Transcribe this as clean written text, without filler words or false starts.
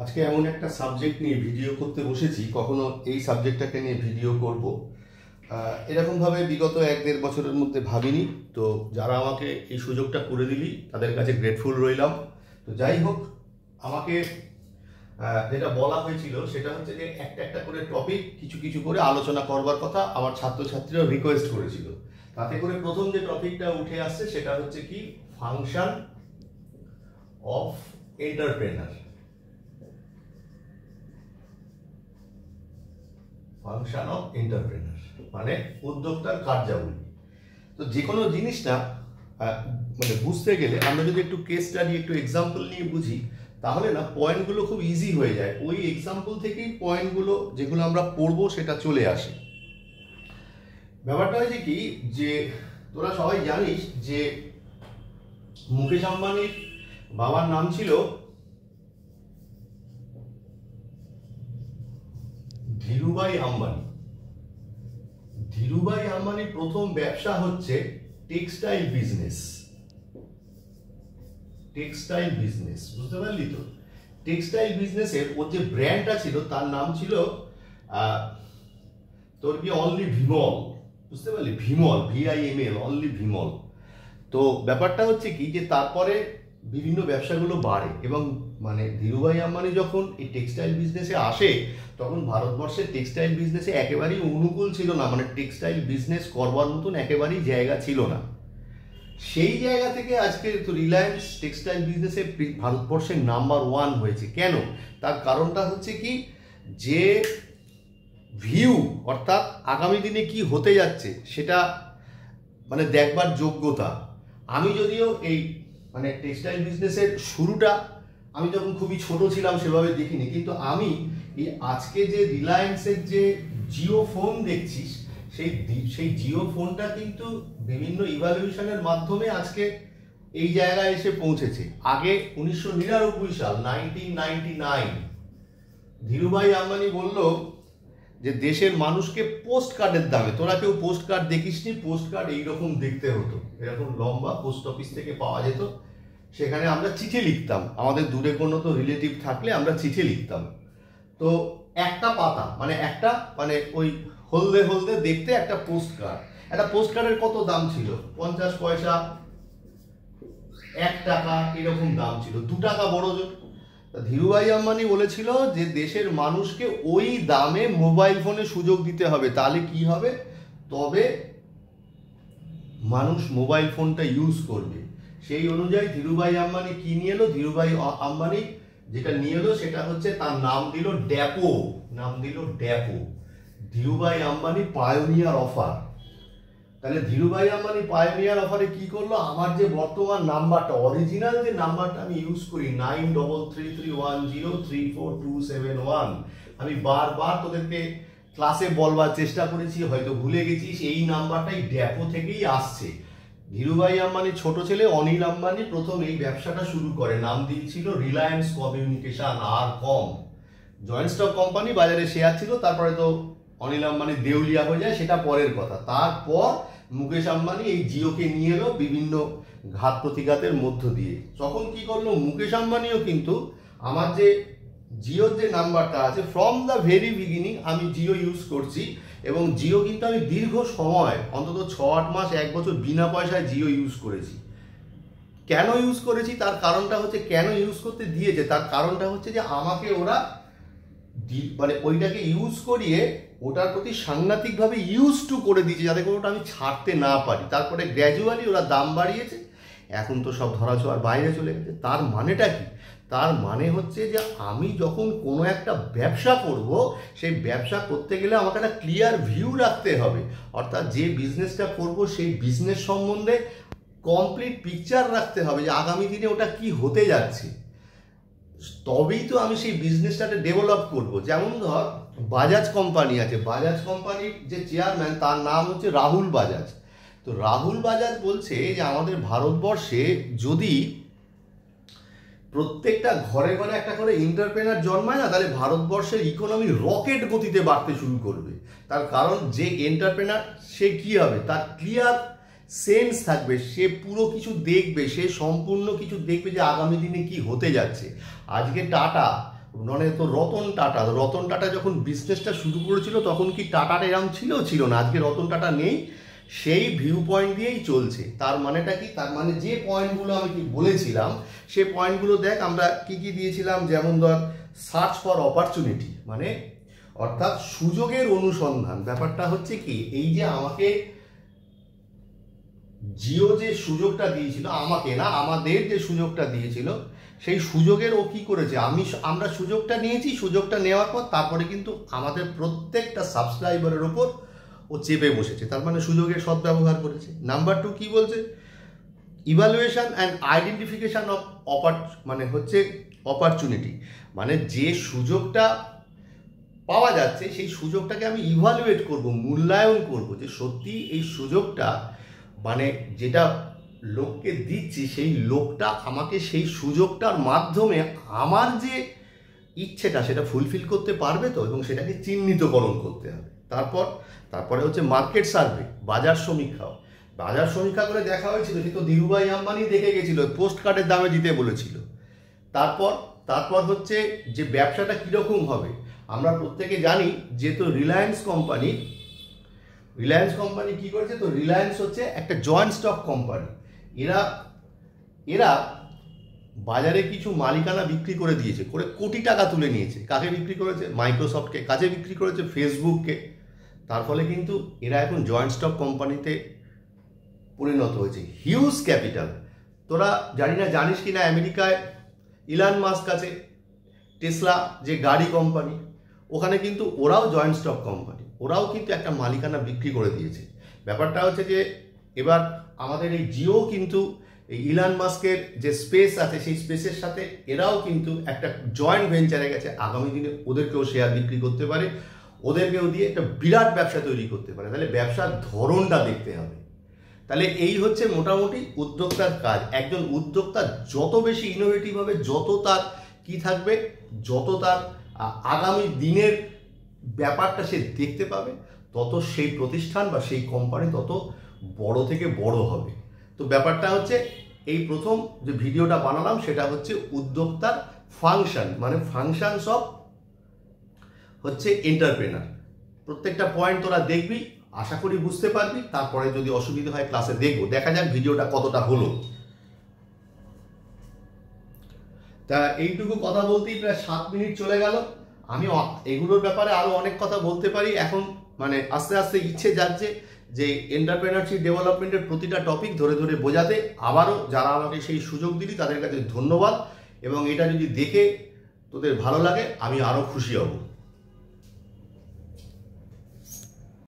আজকে এমন একটা সাবজেক্ট নিয়ে ভিডিও করতে বসেছি, কখনো এই সাবজেক্টটাকে নিয়ে ভিডিও করব এরকমভাবে বিগত 1-1.5 বছরের মধ্যে ভাবিনি। তো যারা আমাকে এই সুযোগটা করে দিলি তাদের কাছে গ্রেটফুল রইলাম। তো যাই হোক, আমাকে যেটা বলা হয়েছিল সেটা হচ্ছে যে একটা একটা করে টপিক কিছু কিছু করে আলোচনা করবার কথা আমার ছাত্রছাত্রীরা রিকোয়েস্ট করেছিল। তাতে করে প্রথম যে টপিকটা উঠে আসছে সেটা হচ্ছে কি, function of entrepreneur. Function of entrepreneur মানে উদ্যোক্তার কার্যাবলী। তো যে কোনো জিনিসটা মানে বুঝতে গেলে আমরা যদি একটু কেস স্টাডি, একটু এক্সাম্পল নিয়ে বুঝি, তাহলে না পয়েন্টগুলো খুব ইজি হয়ে যায়। ওই এক্সাম্পল থেকেই পয়েন্টগুলো যেগুলো আমরা পড়বো সেটা চলে আসে। ব্যাপারটা হয়েছে কি, যে তোরা সবাই জানিস যে মুকেশ আম্বানির বাবার নাম ছিল ধীরুভাই আম্বানি। ধীরুভাই আম্বানির প্রথম ব্যবসা হচ্ছে টেক্সটাইল বিজনেস। টেক্সটাইল বিজনেস, বুঝতে পারলি তো? টেক্সটাইল বিজনেসের ওর যে ব্র্যান্ডটা ছিল তার নাম ছিল তোর কি অনলি ভিমল, বুঝতে পারলি? Vimal, VIML, only Vimal. তো ব্যাপারটা হচ্ছে কি, যে তারপরে বিভিন্ন ব্যবসাগুলো বাড়ে এবং মানে ধীরুভাই আম্বানি যখন এই টেক্সটাইল বিজনেসে আসে তখন ভারতবর্ষের টেক্সটাইল বিজনেসে একেবারেই অনুকূল ছিল না, মানে টেক্সটাইল বিজনেস করবার মতন একেবারেই জায়গা ছিল না। সেই জায়গা থেকে আজকে তো রিলায়েন্স টেক্সটাইল বিজনেসে ভারতবর্ষের নাম্বার 1 হয়েছে। কেন? তার কারণটা হচ্ছে কি, যে ভিউ, অর্থাৎ আগামী দিনে কি হতে যাচ্ছে সেটা মানে দেখবার যোগ্যতা। আমি যদিও এই মানে টেক্সটাইল বিজনেসের শুরুটা আমি যখন খুবই ছোট ছিলাম সেভাবে দেখিনি, কিন্তু আমি এই আজকে যে রিলায়েন্সের যে জিও ফোন দেখছিস সেই জিও ফোনটা কিন্তু বিভিন্ন ইভ্যালুয়েশনের মাধ্যমে আজকে এই জায়গায় এসে পৌঁছেছে। আগে 1999 সাল 1999 ধীরুভাই আম্বানি বলল যে দেশের মানুষকে পোস্ট কার্ডের দামে, তোরা কেউ পোস্ট কার্ড দেখিসনি, পোস্ট কার্ড এইরকম দেখতে হতো, এরকম লম্বা, পোস্ট অফিস থেকে পাওয়া যেত। সেখানে আমরা চিঠি লিখতাম, আমাদের দূরে কোনো তো রিলেটিভ থাকলে আমরা চিঠি লিখতাম। তো একটা পাতা মানে একটা মানে ওই হলদে হলদে দেখতে একটা পোস্ট কার্ড। একটা পোস্ট কার্ডের কত দাম ছিল? 50 পয়সা, 1 টাকা, এরকম দাম ছিল, 2 টাকা বড় জোর। ধীরুভাই আম্বানি বলেছিল যে দেশের মানুষকে ওই দামে মোবাইল ফোনে সুযোগ দিতে হবে, তাহলে কি হবে, তবে মানুষ মোবাইল ফোনটা ইউজ করবে। সেই অনুযায়ী ধীরুভাই আম্বানি কি নিয়ে এলো? ধীরুভাই আম্বানি যেটা নিয়ে এলো সেটা হচ্ছে, তার নাম দিল ড্যাপো। নাম দিল ড্যাপো, ধীরুভাই আম্বানি পায়োনিয়ার অফার। তাহলে ধীরুভাই আম্বানি পায়োনিয়ার অফারে কি করলো, আমার যে বর্তমান নাম্বারটা, অরিজিনাল যে নাম্বারটা আমি ইউজ করি 9333103427 আমি বারবার তোদেরকে ক্লাসে বলবার চেষ্টা করেছি, হয়তো ভুলে গেছিস, এই নাম্বারটাই ড্যাপো থেকেই আসছে। ধীরুভাই আম্বানির ছোট ছেলে অনিল আম্বানি প্রথম এই ব্যবসাটা শুরু করে, নাম দিয়েছিল রিলায়েন্স কমিউনিকেশন, আর কম। জয়েন্ট স্টক কোম্পানি, বাজারে শেয়ার ছিল, তারপরে তো অনিল আম্বানি দেউলিয়া হয়ে যায়, সেটা পরের কথা। তারপর মুকেশ আম্বানি এই জিওকে নিয়ে এলো বিভিন্ন ঘাত প্রতিঘাতের মধ্য দিয়ে। তখন কি করলো মুকেশ আম্বানিও, কিন্তু আমার যে জিওর যে নাম্বারটা আছে, ফ্রম দ্য ভেরি বিগিনিং আমি জিও ইউজ করছি, এবং জিও কিন্তু আমি দীর্ঘ সময় অন্তত 6-8 মাস 1 বছর বিনা পয়সায় জিও ইউজ করেছি। কেন ইউজ করেছি তার কারণটা হচ্ছে, কেন ইউজ করতে দিয়েছে তার কারণটা হচ্ছে যে আমাকে ওরা মানে ওইটাকে ইউজ করিয়ে ওটার প্রতি সাংঘাতিকভাবে ইউজ টু করে দিয়েছে, যাতে করে ওটা আমি ছাড়তে না পারি। তারপরে গ্র্যাজুয়ালি ওরা দাম বাড়িয়েছে, এখন তো সব ধরাছোঁয়ার বাইরে চলে গেছে। তার মানেটা কি? তার মানে হচ্ছে যে আমি যখন কোনো একটা ব্যবসা করব, সেই ব্যবসা করতে গেলে আমাকে একটা ক্লিয়ার ভিউ রাখতে হবে, অর্থাৎ যে বিজনেসটা করব সেই বিজনেস সম্বন্ধে কমপ্লিট পিকচার রাখতে হবে যে আগামী দিনে ওটা কি হতে যাচ্ছে, তবেই তো আমি সেই বিজনেসটাকে ডেভেলপ করব। যেমন ধর বাজাজ কোম্পানি আছে, বাজাজ কোম্পানির যে চেয়ারম্যান তার নাম হচ্ছে রাহুল বাজাজ। তো রাহুল বাজাজ বলছে যে আমাদের ভারতবর্ষে যদি প্রত্যেকটা ঘরে ঘরে একটা করে এন্টারপ্রেনার জন্মায় না, তাহলে ভারতবর্ষের ইকোনমি রকেট গতিতে বাড়তে শুরু করবে। তার কারণ যে এন্টারপ্রেনার সে কি হবে, তার ক্লিয়ার সেন্স থাকবে, সে পুরো কিছু দেখবে, সে সম্পূর্ণ কিছু দেখবে যে আগামী দিনে কি হতে যাচ্ছে। আজকে টাটা মানে তো রতন টাটা যখন বিজনেসটা শুরু করেছিল তখন কি টাটার এরম ছিল না, আজকে রতন টাটা নেই, সেই ভিউ পয়েন্ট দিয়েই চলছে। তার মানেটা কি? তার মানে যে পয়েন্টগুলো আমি কি বলেছিলাম সেই পয়েন্টগুলো দেখ, আমরা কি কি দিয়েছিলাম, যেমন ধর সার্চ ফর অপরচুনিটি, মানে অর্থাৎ সুযোগের অনুসন্ধান। ব্যাপারটা হচ্ছে কি, এই যে আমাকে জিও যে সুযোগটা দিয়েছিল, আমাকে না আমাদের যে সুযোগটা দিয়েছিল, সেই সুযোগের ও কি করেছে, আমরা সুযোগটা নিয়েছি, সুযোগটা নেওয়ার পর তারপরে কিন্তু আমাদের প্রত্যেকটা সাবস্ক্রাইবারের ওপর ও চেপে বসেছে, তার মানে সুযোগের সদ্ব্যবহার করেছে। নাম্বার 2 কি বলছে, ইভ্যালুয়েশন অ্যান্ড আইডেন্টিফিকেশন অফ মানে হচ্ছে অপরচুনিটি, মানে যে সুযোগটা পাওয়া যাচ্ছে সেই সুযোগটাকে আমি ইভ্যালুয়েট করব, মূল্যায়ন করব, যে সত্যি এই সুযোগটা মানে যেটা লোককে দিচ্ছি সেই লোকটা আমাকে সেই সুযোগটার মাধ্যমে আমার যে ইচ্ছেটা সেটা ফুলফিল করতে পারবে তো, এবং সেটাকে চিহ্নিতকরণ করতে হবে। তারপরে হচ্ছে মার্কেট সার্ভে, বাজার সমীক্ষা করে দেখা হয়েছিল, সে তো ধীরুভাই আম্বানি দেখে গেছিল, পোস্ট কার্ডের দামে দিতে বলেছিল। তারপর হচ্ছে যে ব্যবসাটা কীরকম হবে, আমরা প্রত্যেকে জানি যে তো রিলায়েন্স কোম্পানি কি করেছে, তো রিলায়েন্স হচ্ছে একটা জয়েন্ট স্টক কোম্পানি, এরা বাজারে কিছু মালিকানা বিক্রি করে দিয়েছে, করে কোটি টাকা তুলে নিয়েছে। কাকে বিক্রি করেছে? মাইক্রোসফটকে। কাজে বিক্রি করেছে? ফেসবুককে। তার ফলে কিন্তু এরা এখন জয়েন্ট স্টক কোম্পানিতে পরিণত হয়েছে, হিউজ ক্যাপিটাল। তোরা জানিস কি না, আমেরিকায় ইলন মাস্ক আছে, টেসলা যে গাড়ি কোম্পানি, ওখানে কিন্তু ওরাও জয়েন্ট স্টক কোম্পানি, ওরাও কিন্তু একটা মালিকানা বিক্রি করে দিয়েছে। ব্যাপারটা হচ্ছে যে এবার আমাদের এই জিও কিন্তু এই ইলন মাস্কের যে স্পেস আছে সেই স্পেসের সাথে এরাও কিন্তু একটা জয়েন্ট ভেঞ্চারে গেছে, আগামী দিনে ওদেরকেও শেয়ার বিক্রি করতে পারে, ওদেরকেও দিয়ে একটা বিরাট ব্যবসা তৈরি করতে পারে। তাহলে ব্যবসার ধরনটা দেখতে হবে। তাহলে এই হচ্ছে মোটামুটি উদ্যোক্তার কাজ। একজন উদ্যোক্তা যত বেশি ইনোভেটিভ হবে, যত তার কি থাকবে, যত তার আগামী দিনের ব্যাপারটা সে দেখতে পাবে, তত সেই প্রতিষ্ঠান বা সেই কোম্পানি তত বড় থেকে বড় হবে। তো ব্যাপারটা হচ্ছে এই প্রথম যে ভিডিওটা বানালাম সেটা হচ্ছে উদ্যোক্তার ফাংশন, মানে ফাংশনস অফ হচ্ছে এন্টারপ্রেনার। প্রত্যেকটা পয়েন্ট তোরা দেখবি, আশা করি বুঝতে পারবি। তারপরে যদি অসুবিধা হয় ক্লাসে দেখবো, দেখা যাক ভিডিওটা কতটা হলো। তা এইটুকু কথা বলতেই প্রায় 7 মিনিট চলে গেল। আমি এগুলোর ব্যাপারে আরো অনেক কথা বলতে পারি, এখন মানে আস্তে আস্তে ইচ্ছে যাচ্ছে যে এন্টারপ্রেনারশিপ ডেভেলপমেন্টের প্রতিটা টপিক ধরে ধরে বোঝাতে। আবারও যারা আমাকে সেই সুযোগ দিলি তাদের কাছে ধন্যবাদ, এবং এটা যদি দেখে তোদের ভালো লাগে আমি আরো খুশি হব।